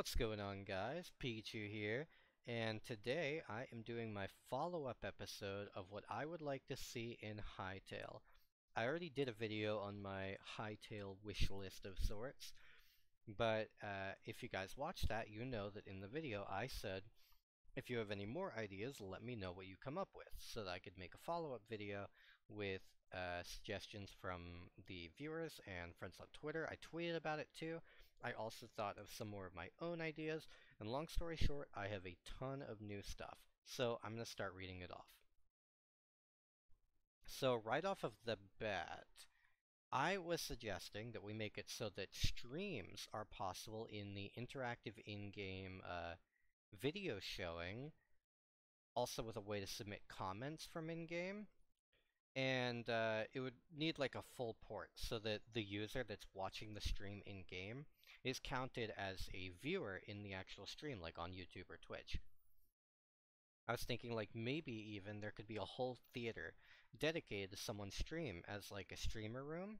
What's going on, guys? Pikachu here, and today I am doing my follow-up episode of what I would like to see in Hytale. I already did a video on my Hytale wish list of sorts, but if you guys watched that, you know that in the video I said, if you have any more ideas, let me know what you come up with, so that I could make a follow-up video with suggestions from the viewers and friends on Twitter. I tweeted about it too. I also thought of some more of my own ideas, and long story short, I have a ton of new stuff. So I'm going to start reading it off. So right off of the bat, I was suggesting that we make it so that streams are possible in the interactive in-game video showing, also with a way to submit comments from in-game. And it would need like a full port so that the user that's watching the stream in-game is counted as a viewer in the actual stream, like on YouTube or Twitch. I was thinking like maybe even there could be a whole theater dedicated to someone's stream as like a streamer room,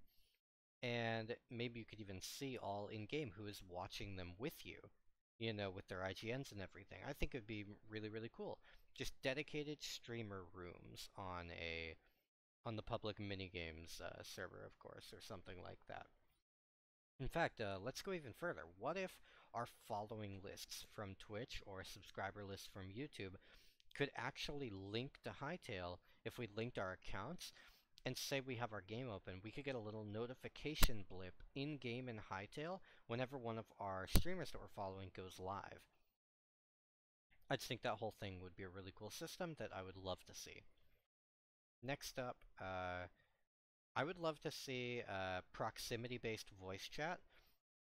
and maybe you could even see all in-game who is watching them with you, with their IGNs and everything. I think it would be really, really cool. Just dedicated streamer rooms on the public minigames server, of course, or something like that. In fact, let's go even further. What if our following lists from Twitch or subscriber lists from YouTube could actually link to Hytale if we linked our accounts and say we have our game open? We could get a little notification blip in-game in Hytale whenever one of our streamers that we're following goes live. I just think that whole thing would be a really cool system that I would love to see. Next up, I would love to see proximity-based voice chat,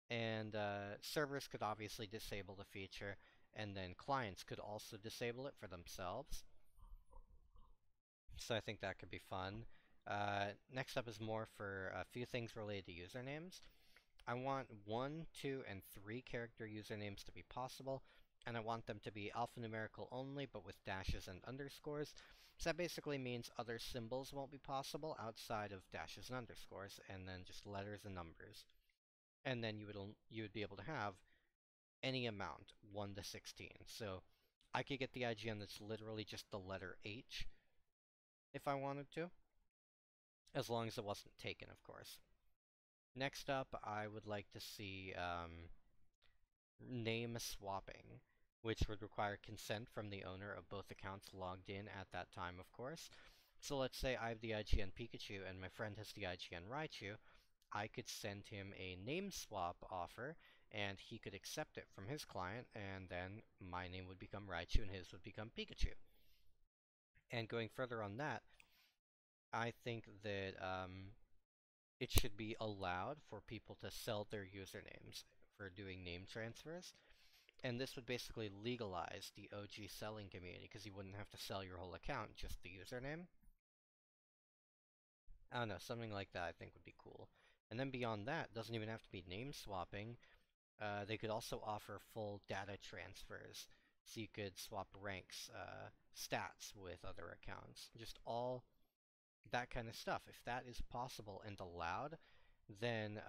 and servers could obviously disable the feature, and then clients could also disable it for themselves. So I think that could be fun. Next up is more for a few things related to usernames. I want 1, 2, and 3 character usernames to be possible, and I want them to be alphanumerical only, but with dashes and underscores. So that basically means other symbols won't be possible outside of dashes and underscores, and then just letters and numbers. And then you would be able to have any amount, 1 to 16. So I could get the IGN that's literally just the letter H if I wanted to, as long as it wasn't taken, of course. Next up, I would like to see name swapping, which would require consent from the owner of both accounts logged in at that time, of course. So let's say I have the IGN Pikachu and my friend has the IGN Raichu. I could send him a name swap offer, and he could accept it from his client, and then my name would become Raichu and his would become Pikachu. And going further on that, I think that it should be allowed for people to sell their usernames for doing name transfers. And this would basically legalize the OG selling community, because you wouldn't have to sell your whole account, just the username. I don't know, something like that I think would be cool. And then beyond that, doesn't even have to be name swapping. They could also offer full data transfers, so you could swap ranks, stats with other accounts, just all that kind of stuff. If that is possible and allowed, then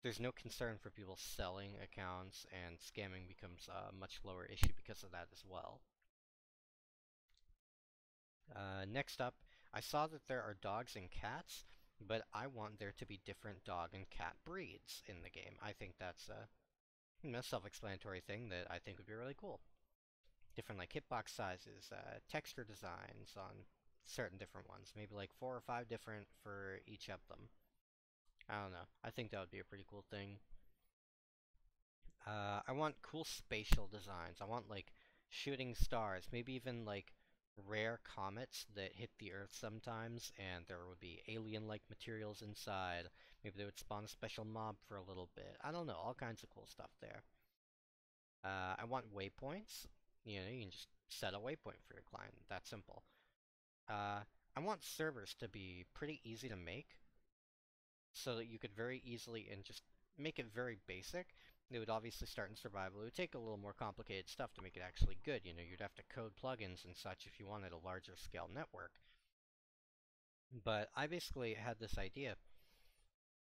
there's no concern for people selling accounts, and scamming becomes a much lower issue because of that as well. Next up, I saw that there are dogs and cats, but I want there to be different dog and cat breeds in the game. I think that's a self-explanatory thing that I think would be really cool. Different like hitbox sizes, texture designs on certain different ones. Maybe like 4 or 5 different for each of them. I don't know. I think that would be a pretty cool thing. I want cool spatial designs. I want like shooting stars, maybe even like rare comets that hit the Earth sometimes, and there would be alien-like materials inside. Maybe they would spawn a special mob for a little bit. I don't know, all kinds of cool stuff there. I want waypoints. You can just set a waypoint for your client. That simple. I want servers to be pretty easy to make, so that you could very easily and just make it very basic. It would obviously start in survival. It would take a little more complicated stuff to make it actually good. You'd have to code plugins and such if you wanted a larger scale network. But I basically had this idea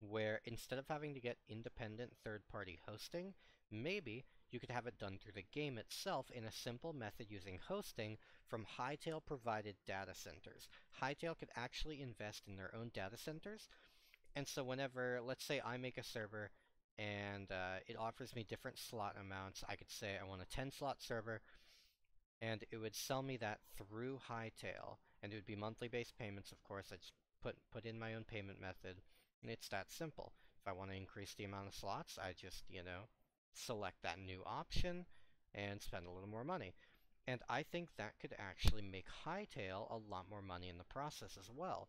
where instead of having to get independent third-party hosting, maybe you could have it done through the game itself in a simple method using hosting from Hytale provided data centers. Hytale could actually invest in their own data centers, and so whenever, let's say I make a server and it offers me different slot amounts, I could say I want a 10 slot server, and it would sell me that through Hytale, and it would be monthly based payments, of course. I just put in my own payment method, and it's that simple. If I want to increase the amount of slots, I just, select that new option and spend a little more money. And I think that could actually make Hytale a lot more money in the process as well.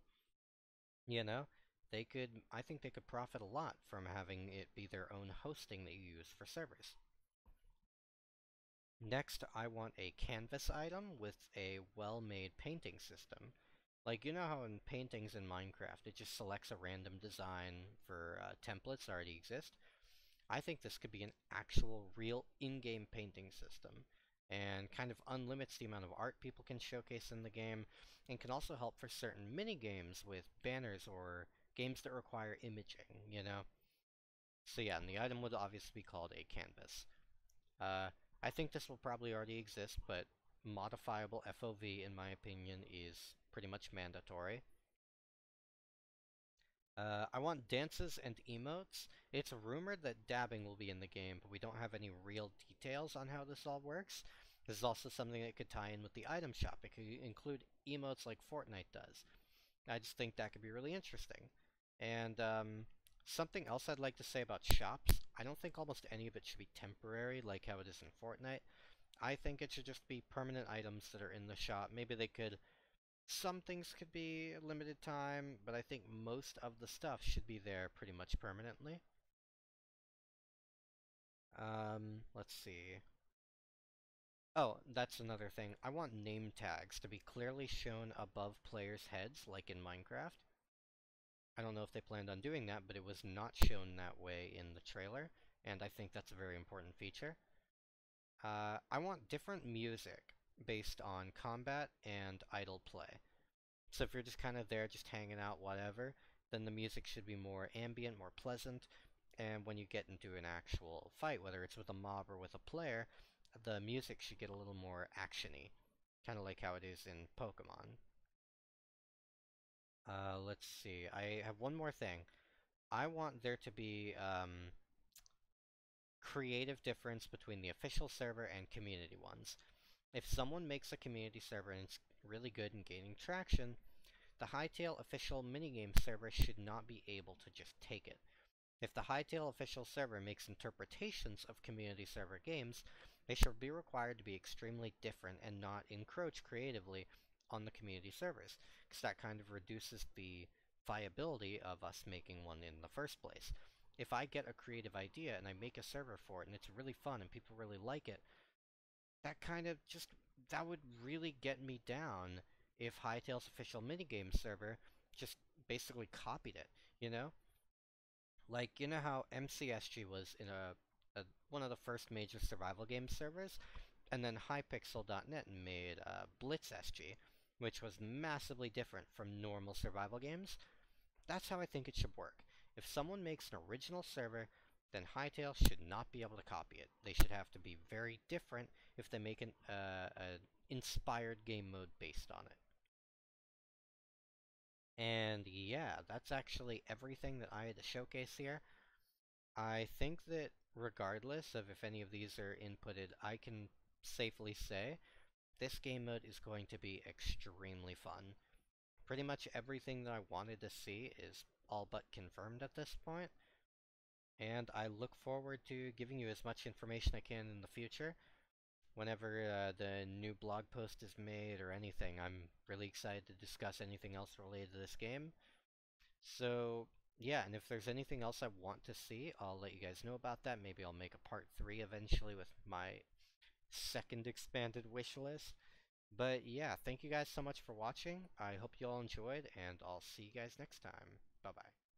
You know, I think they could profit a lot from having it be their own hosting that you use for servers. Next, I want a canvas item with a well-made painting system. Like, you know how in paintings in Minecraft, it just selects a random design for templates that already exist? I think this could be an actual, real in-game painting system, and kind of unlimits the amount of art people can showcase in the game, and can also help for certain mini-games with banners or games that require imaging? So yeah, and the item would obviously be called a canvas. I think this will probably already exist, but modifiable FOV, in my opinion, is pretty much mandatory. I want dances and emotes. It's rumored that dabbing will be in the game, but we don't have any real details on how this all works. This is also something that could tie in with the item shop. It could include emotes like Fortnite does. I just think that could be really interesting. And something else I'd like to say about shops, I don't think almost any of it should be temporary like how it is in Fortnite. I think it should just be permanent items that are in the shop. Maybe some things could be limited time, but I think most of the stuff should be there pretty much permanently. Let's see. Oh, that's another thing. I want name tags to be clearly shown above players' heads, like in Minecraft. I don't know if they planned on doing that, but it was not shown that way in the trailer, and I think that's a very important feature. I want different music based on combat and idle play. So if you're just kind of there, just hanging out, whatever, then the music should be more ambient, more pleasant, and when you get into an actual fight, whether it's with a mob or with a player, the music should get a little more actiony, kind of like how it is in Pokemon. Let's see, I have one more thing. I want there to be, creative difference between the official server and community ones. If someone makes a community server and it's really good and gaining traction, the Hytale official minigame server should not be able to just take it. If the Hytale official server makes interpretations of community server games, they should be required to be extremely different and not encroach creatively on the community servers, because that kind of reduces the viability of us making one in the first place. If I get a creative idea and I make a server for it and it's really fun and people really like it, that would really get me down if Hytale's official minigame server just basically copied it, you know? Like, you know how MCSG was in one of the first major survival game servers, and then Hypixel.net made BlitzSG, which was massively different from normal survival games. That's how I think it should work. If someone makes an original server, then Hytale should not be able to copy it. They should have to be very different if they make an inspired game mode based on it. And yeah, that's actually everything that I had to showcase here. I think that regardless of if any of these are inputted, I can safely say this game mode is going to be extremely fun. Pretty much everything that I wanted to see is all but confirmed at this point, and I look forward to giving you as much information I can in the future. Whenever the new blog post is made or anything, I'm really excited to discuss anything else related to this game. So, yeah, and if there's anything else I want to see, I'll let you guys know about that. Maybe I'll make a part 3 eventually with my second expanded wish list. But yeah, thank you guys so much for watching. I hope you all enjoyed, and I'll see you guys next time. Bye-bye.